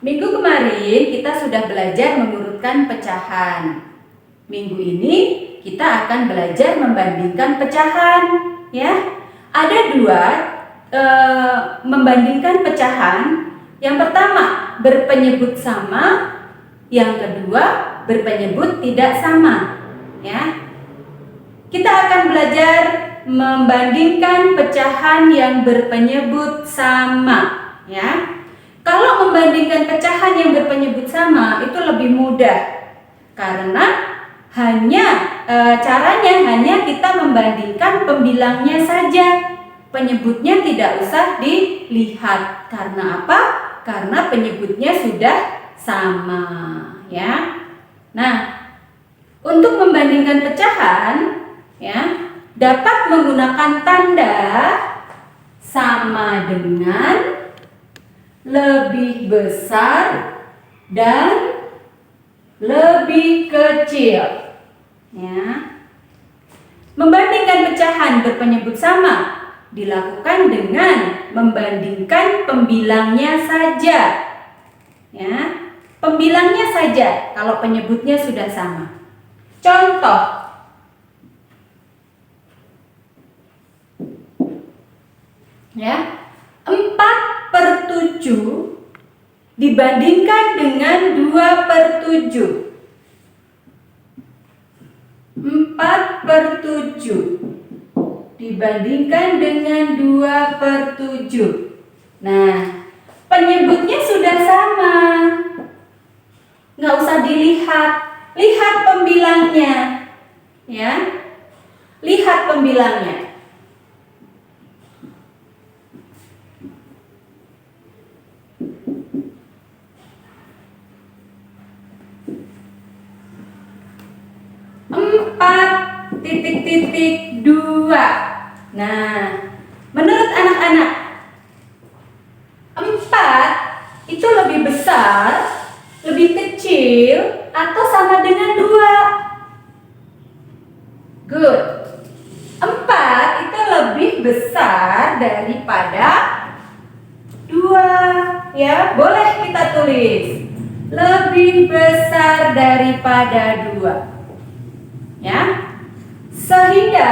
Minggu kemarin kita sudah belajar mengurutkan pecahan. Minggu ini kita akan belajar membandingkan pecahan, ya. Ada dua membandingkan pecahan. Yang pertama berpenyebut sama, yang kedua berpenyebut tidak sama, ya. Kita akan belajar membandingkan pecahan yang berpenyebut sama, ya. Kalau membandingkan pecahan yang berpenyebut sama itu lebih mudah karena caranya hanya kita membandingkan pembilangnya saja. Penyebutnya tidak usah dilihat. Karena apa? Karena penyebutnya sudah sama, ya. Nah, untuk membandingkan pecahan, ya, dapat menggunakan tanda sama dengan, lebih besar, dan lebih kecil, ya. Membandingkan pecahan berpenyebut sama dilakukan dengan membandingkan pembilangnya saja, ya. Pembilangnya saja kalau penyebutnya sudah sama. Contoh, ya, 4/7 dibandingkan dengan 2/7. 4/7 dibandingkan dengan 2/7. Nah, penyebutnya sudah sama. Nggak usah dilihat. Lihat pembilangnya, ya. Lihat pembilangnya. (4,2). Nah, menurut anak-anak, 4 itu lebih besar, lebih kecil, atau sama dengan 2? Good. 4 itu lebih besar daripada 2. Ya, boleh kita tulis. Lebih besar daripada 2. Ya. Sehingga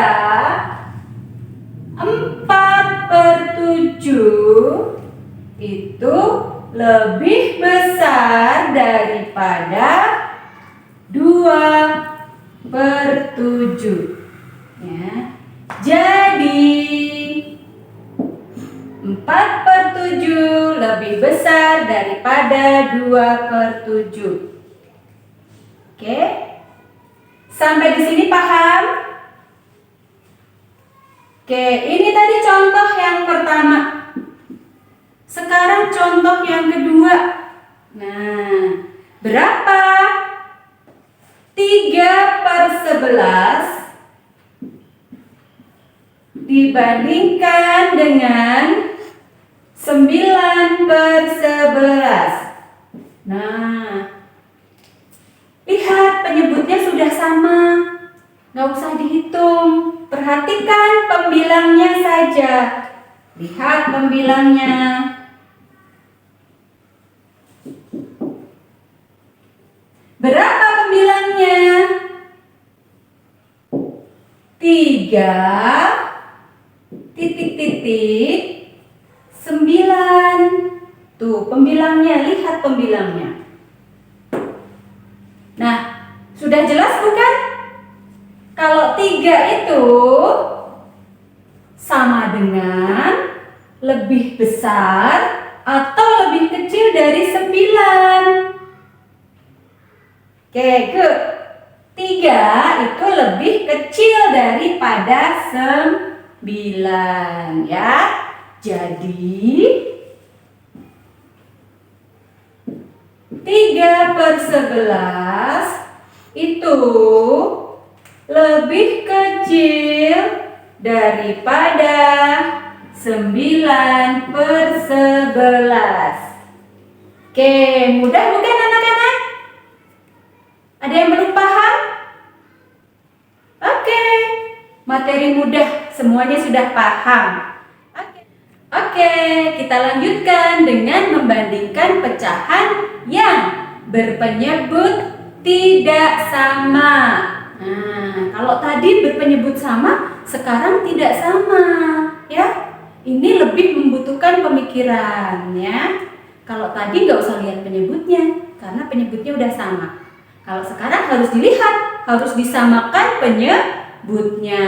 4/7 itu lebih besar daripada 2/7, ya. Jadi 4/7 lebih besar daripada 2/7. Oke? Sampai di sini paham? Oke, ini tadi contoh yang pertama. Sekarang contoh yang kedua. Nah, berapa 3/11 dibandingkan dengan 9/11? Nah, lihat penyebutnya sudah sama. Nggak usah dihitung. Perhatikan pembilangnya saja. Lihat pembilangnya. Berapa pembilangnya? 3,9. Tuh pembilangnya, lihat pembilangnya. Nah, sudah jelas bukan? Kalau 3 itu sama dengan, lebih besar, atau lebih kecil dari 9. Oke, good. 3 itu lebih kecil daripada 9, ya. Jadi 3/11 itu lebih kecil daripada 9/11. Oke, mudah bukan anak-anak? Ada yang belum paham? Oke, materi mudah, semuanya sudah paham. Oke. Oke, kita lanjutkan dengan membandingkan pecahan yang berpenyebut tidak sama. Nah, kalau tadi berpenyebut sama, sekarang tidak sama, ya. Ini lebih membutuhkan pemikiran, ya. Kalau tadi nggak usah lihat penyebutnya, karena penyebutnya udah sama. Kalau sekarang harus dilihat, harus disamakan penyebutnya,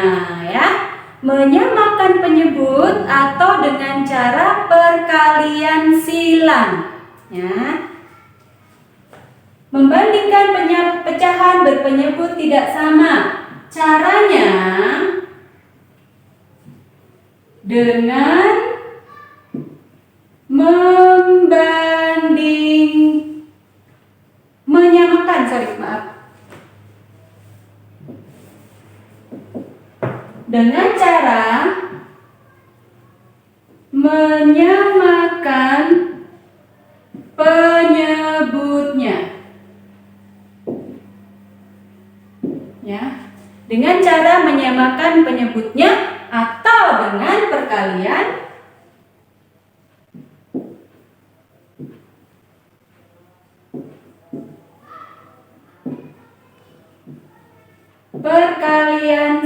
ya. Menyamakan penyebut atau dengan cara perkalian silang, ya. Membandingkan pecahan berpenyebut tidak sama. Caranya dengan dengan cara menyamakan penyebutnya, ya, dengan cara menyamakan penyebutnya atau dengan perkalian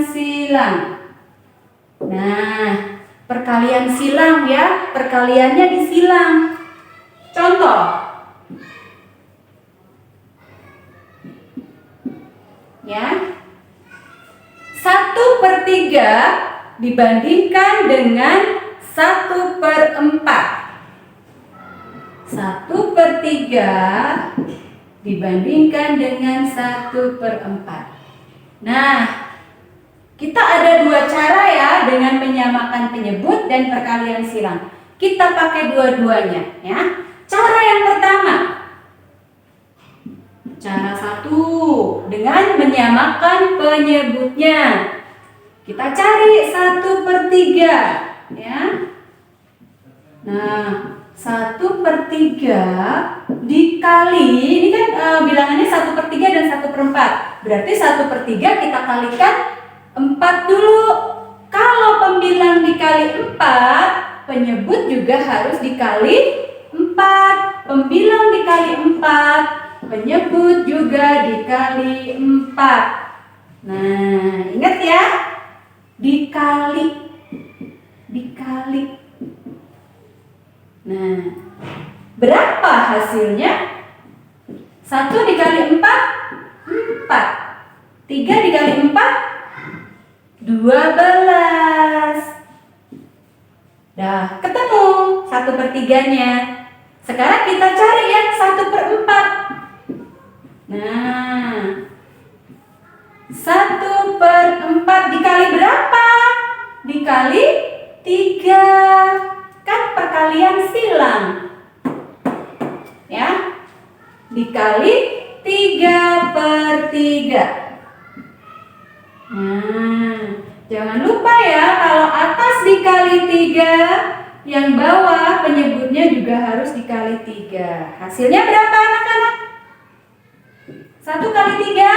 silang. Nah, perkalian silang, ya, perkaliannya disilang. Contoh, ya, 1/3 dibandingkan dengan 1/4. 1/3 dibandingkan dengan 1/4. Nah, kita ada dua cara, ya, dengan menyamakan penyebut dan perkalian silang. Kita pakai dua-duanya, ya. Cara yang pertama, cara satu, dengan menyamakan penyebutnya. Kita cari 1/3, ya. Nah, 1/3 dikali, ini kan bilangannya 1/3 dan 1/4. Berarti 1/3 kita kalikan 4 dulu. Kalau pembilang dikali 4, penyebut juga harus dikali 4. Pembilang dikali 4, penyebut juga dikali 4. Nah, ingat, ya, dikali. Nah, berapa hasilnya? 1 dikali 4, 4. 3 dikali 4, 12. Dah ketemu 1/3-nya. Sekarang kita cari yang 1/4. Nah, 1/4 dikali berapa? Dikali 3. Kan perkalian silang, ya. Dikali 3/3. Nah, jangan lupa, ya, kalau atas dikali 3, yang bawah penyebutnya juga harus dikali 3. Hasilnya berapa, anak-anak? 1 kali 3?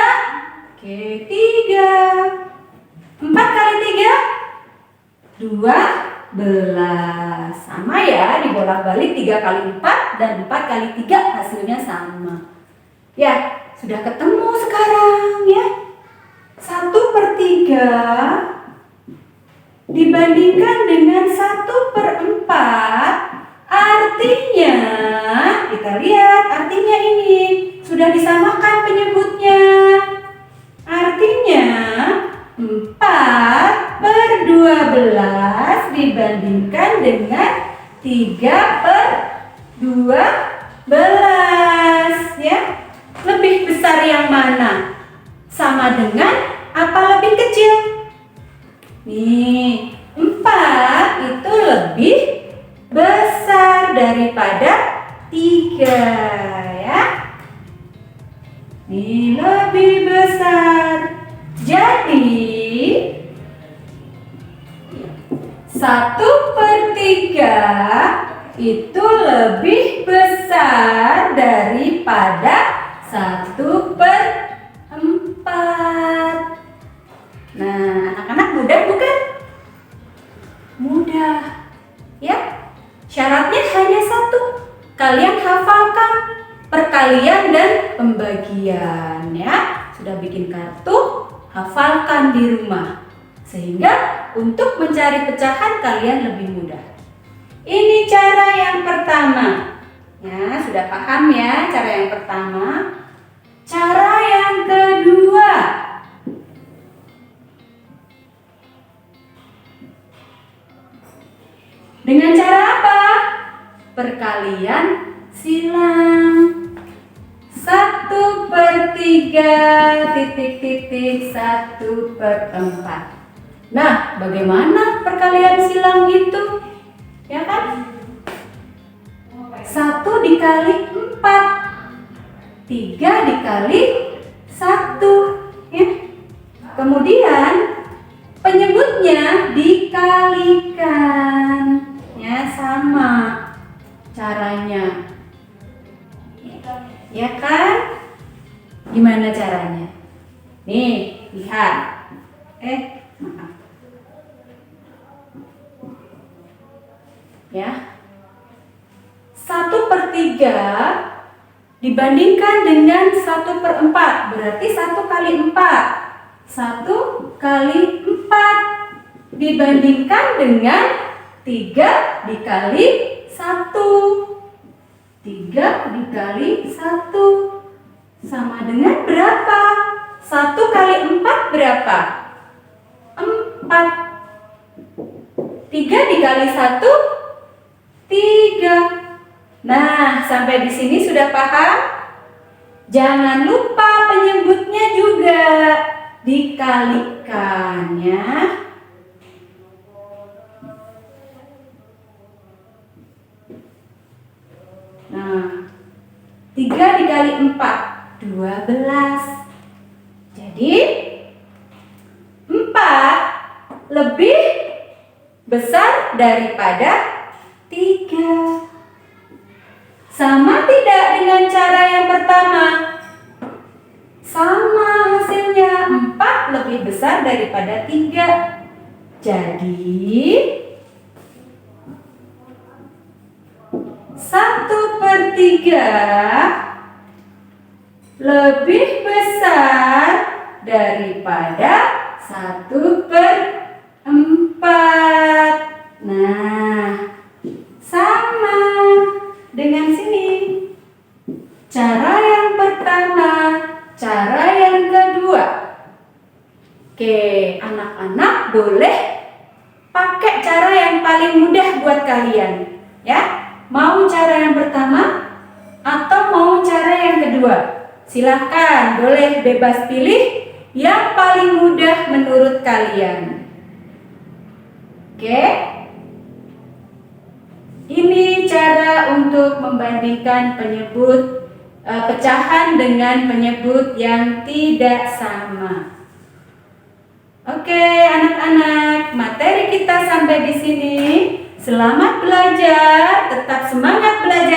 Oke, 3. 4 kali 3? 12. Sama, ya, dibolak-balik 3 kali 4 dan 4 kali 3 hasilnya sama. Ya, sudah ketemu sekarang, ya. 1/3 dibandingkan dengan 1/4, artinya, kita lihat artinya ini sudah disamakan penyebutnya. Artinya 4/12 dibandingkan dengan 3/12, ya. Lebih besar yang mana? Sama dengan apa lebih kecil? Nih, 4 itu lebih besar daripada 3, ya. Ini lebih besar. Jadi 1/3 itu lebih besar daripada 1/4. Nah, anak-anak mudah bukan? Mudah, ya. Syaratnya hanya satu. Kalian hafalkan perkalian dan pembagian ya. Sudah bikin kartu, hafalkan di rumah. Sehingga untuk mencari pecahan kalian lebih mudah. Ini cara yang pertama. Ya, sudah paham ya cara yang pertama. Cara yang kedua. Dengan cara apa? Perkalian silang. 1/3 titik-titik 1/4. Nah, bagaimana perkalian silang itu? Ya kan? 1 dikali 4, 3 dikali 1 ya. Kemudian penyebutnya dikalikan ya, sama caranya ya kan? Gimana caranya? Nih, lihat. Maaf ya. 1/3 dibandingkan dengan 1/4 berarti 1 kali 4. 1 kali 4 dibandingkan dengan 3 dikali 1. 3 dikali 1 sama dengan berapa? 1 kali 4 berapa? 4. 3 dikali 1 3. Nah, sampai di sini sudah paham? Jangan lupa penyebutnya juga dikalikan ya. Nah, 3 dikali 4 12. Jadi 4 lebih besar daripada 3. Sama tidak dengan cara yang pertama? Sama hasilnya, 4 lebih besar daripada 3. Jadi 1/3 lebih besar daripada 1/4. Nah, sama dengan sini. Cara yang pertama, cara yang kedua. Oke, anak-anak boleh pakai cara yang paling mudah buat kalian. Ya, mau cara yang pertama atau mau cara yang kedua? Silahkan, boleh bebas pilih yang paling mudah menurut kalian. Oke. Ini cara untuk membandingkan penyebut pecahan dengan penyebut yang tidak sama. Oke, anak-anak, materi kita sampai di sini. Selamat belajar, tetap semangat belajar.